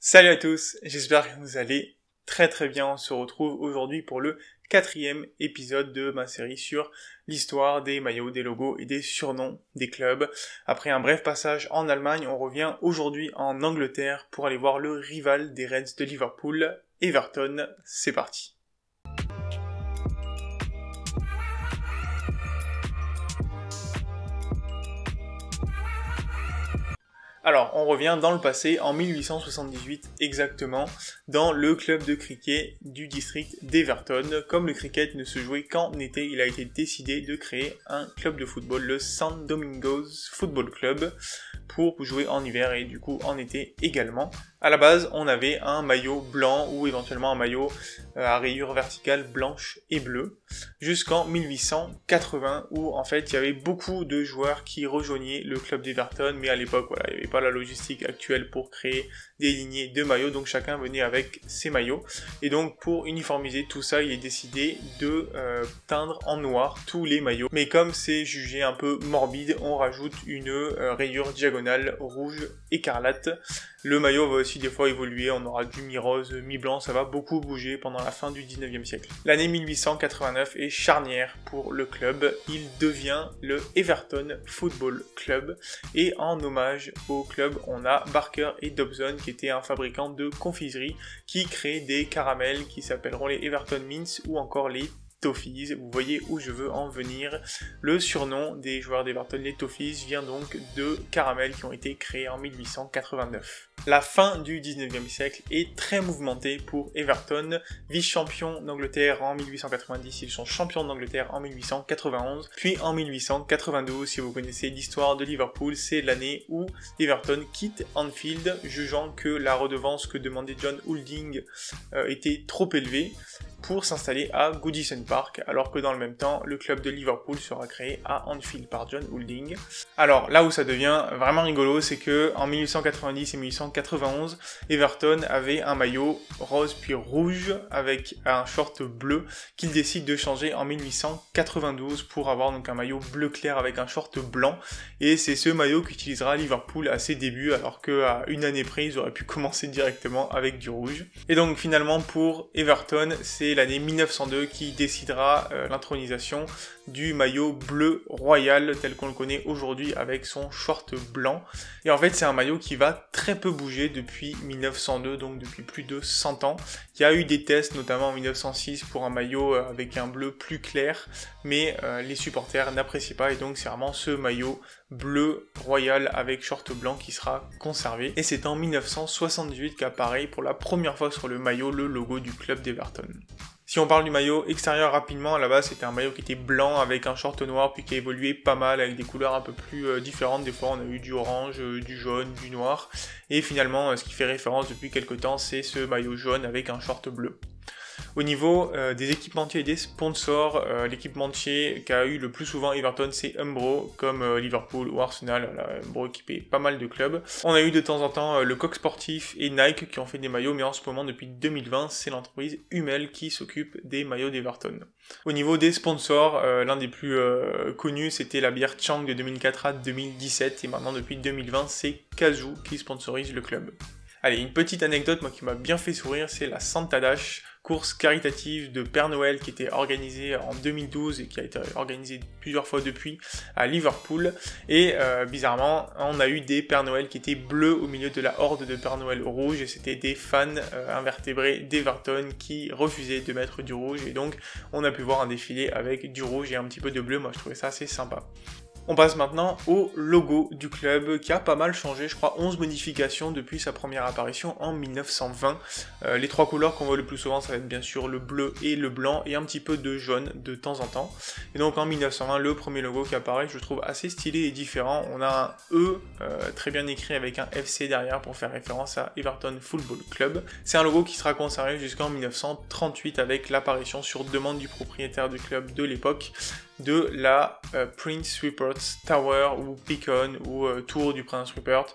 Salut à tous, j'espère que vous allez très bien. On se retrouve aujourd'hui pour le 4e épisode de ma série sur l'histoire des maillots, des logos et des surnoms des clubs. Après un bref passage en Allemagne, on revient aujourd'hui en Angleterre pour aller voir le rival des Reds de Liverpool, Everton. C'est parti. Alors, on revient dans le passé, en 1878 exactement, dans le club de cricket du district d'Everton. Comme le cricket ne se jouait qu'en été, il a été décidé de créer un club de football, le St Domingos Football Club, pour jouer en hiver et du coup en été également. À la base, on avait un maillot blanc ou éventuellement un maillot à rayures verticales blanches et bleues, jusqu'en 1880 où en fait il y avait beaucoup de joueurs qui rejoignaient le club d'Everton, mais à l'époque voilà, il n'y avait pas la logistique actuelle pour créer des lignées de maillots, donc chacun venait avec ses maillots, et donc pour uniformiser tout ça, il est décidé de teindre en noir tous les maillots, mais comme c'est jugé un peu morbide, on rajoute une rayure diagonale rouge écarlate. Le maillot va aussi des fois évoluer, on aura du mi-rose, mi-blanc, ça va beaucoup bouger pendant la fin du 19e siècle. L'année 1889 est charnière pour le club, il devient le Everton Football Club, et en hommage au club, on a Barker et Dobson, qui était un fabricant de confiserie, qui crée des caramels qui s'appelleront les Everton Mints ou encore les Toffees. Vous voyez où je veux en venir. Le surnom des joueurs d'Everton, les Toffees, vient donc de caramels qui ont été créés en 1889. La fin du 19e siècle est très mouvementée pour Everton. Vice-champion d'Angleterre en 1890, ils sont champions d'Angleterre en 1891, puis en 1892, si vous connaissez l'histoire de Liverpool, c'est l'année où Everton quitte Anfield, jugeant que la redevance que demandait John Houlding était trop élevée, pour s'installer à Goodison Park, alors que dans le même temps, le club de Liverpool sera créé à Anfield par John Houlding. Alors là où ça devient vraiment rigolo, c'est que en 1890 et 1891, Everton avait un maillot rose puis rouge avec un short bleu qu'il décide de changer en 1892 pour avoir donc un maillot bleu clair avec un short blanc, et c'est ce maillot qu'utilisera Liverpool à ses débuts, alors qu'à une année près, ils auraient pu commencer directement avec du rouge. Et donc finalement pour Everton, c'est l'année 1902 qui décidera l'intronisation du maillot bleu royal tel qu'on le connaît aujourd'hui avec son short blanc. Et en fait c'est un maillot qui va très peu bouger depuis 1902, donc depuis plus de 100 ans. Il y a eu des tests notamment en 1906 pour un maillot avec un bleu plus clair, mais les supporters n'apprécient pas, et donc c'est vraiment ce maillot bleu royal avec short blanc qui sera conservé. Et c'est en 1978 qu'apparaît pour la première fois sur le maillot le logo du club d'Everton. Si on parle du maillot extérieur rapidement, à la base c'était un maillot qui était blanc avec un short noir, puis qui a évolué pas mal avec des couleurs un peu plus différentes. Des fois on a eu du orange, du jaune, du noir, et finalement ce qui fait référence depuis quelques temps, c'est ce maillot jaune avec un short bleu. Au niveau des équipementiers et des sponsors, l'équipementier qui a eu le plus souvent Everton, c'est Umbro, comme Liverpool ou Arsenal. Umbro équipé pas mal de clubs. On a eu de temps en temps le Coq Sportif et Nike qui ont fait des maillots, mais en ce moment, depuis 2020, c'est l'entreprise Hummel qui s'occupe des maillots d'Everton. Au niveau des sponsors, l'un des plus connus, c'était la bière Chang de 2004 à 2017, et maintenant depuis 2020, c'est Cazoo qui sponsorise le club. Allez, une petite anecdote, moi qui m'a bien fait sourire, c'est la Santa Dash, course caritative de Père Noël qui était organisée en 2012 et qui a été organisée plusieurs fois depuis à Liverpool. Et bizarrement, on a eu des Pères Noël qui étaient bleus au milieu de la horde de Père Noël rouge, et c'était des fans invertébrés d'Everton qui refusaient de mettre du rouge, et donc on a pu voir un défilé avec du rouge et un petit peu de bleu. Moi je trouvais ça assez sympa. On passe maintenant au logo du club qui a pas mal changé, je crois 11 modifications depuis sa première apparition en 1920. Les trois couleurs qu'on voit le plus souvent, ça va être bien sûr le bleu et le blanc, et un petit peu de jaune de temps en temps. Et donc en 1920, le premier logo qui apparaît, je le trouve assez stylé et différent. On a un E très bien écrit avec un FC derrière pour faire référence à Everton Football Club. C'est un logo qui sera conservé jusqu'en 1938 avec l'apparition sur demande du propriétaire du club de l'époque de la Prince Rupert Tower ou Beacon ou tour du Prince Rupert.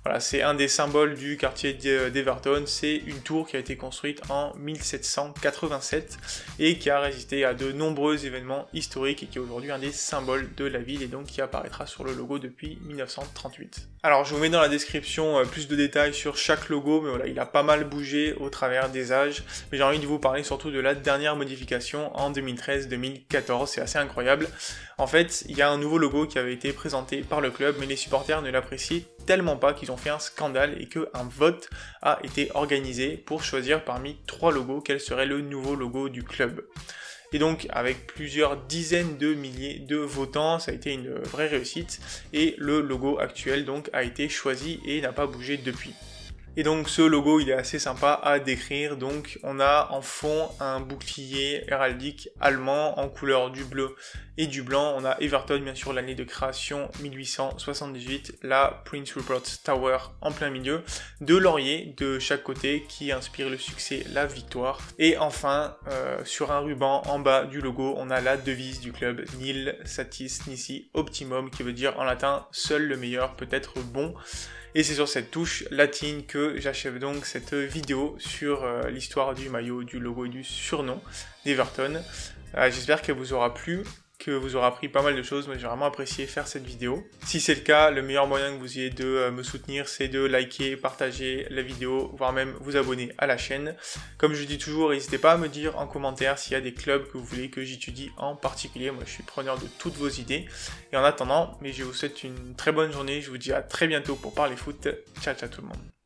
Voilà, c'est un des symboles du quartier d'Everton. C'est une tour qui a été construite en 1787 et qui a résisté à de nombreux événements historiques et qui est aujourd'hui un des symboles de la ville et donc qui apparaîtra sur le logo depuis 1938. Alors je vous mets dans la description plus de détails sur chaque logo, mais voilà, il a pas mal bougé au travers des âges, mais j'ai envie de vous parler surtout de la dernière modification en 2013-2014, c'est assez incroyable. En fait, il y a un nouveau logo qui avait été présenté par le club, mais les supporters ne l'apprécient tellement pas qu'ils ont fait un scandale et qu'un vote a été organisé pour choisir parmi 3 logos quel serait le nouveau logo du club. Et donc, avec plusieurs dizaines de milliers de votants, ça a été une vraie réussite, et le logo actuel donc a été choisi et n'a pas bougé depuis. Et donc ce logo il est assez sympa à décrire, donc on a en fond un bouclier héraldique allemand en couleur du bleu et du blanc, on a Everton bien sûr l'année de création 1878, la Prince Rupert Tower en plein milieu, 2 lauriers de chaque côté qui inspirent le succès, la victoire, et enfin sur un ruban en bas du logo on a la devise du club, Nil Satis Nisi Optimum, qui veut dire en latin seul le meilleur peut être bon. Et c'est sur cette touche latine que j'achève donc cette vidéo sur l'histoire du maillot, du logo et du surnom d'Everton. J'espère qu'elle vous aura plu, que vous aurez appris pas mal de choses, mais j'ai vraiment apprécié faire cette vidéo. Si c'est le cas, le meilleur moyen que vous ayez de me soutenir, c'est de liker, partager la vidéo, voire même vous abonner à la chaîne. Comme je dis toujours, n'hésitez pas à me dire en commentaire s'il y a des clubs que vous voulez que j'étudie en particulier. Moi, je suis preneur de toutes vos idées. Et en attendant, je vous souhaite une très bonne journée. Je vous dis à très bientôt pour parler foot. Ciao, ciao tout le monde.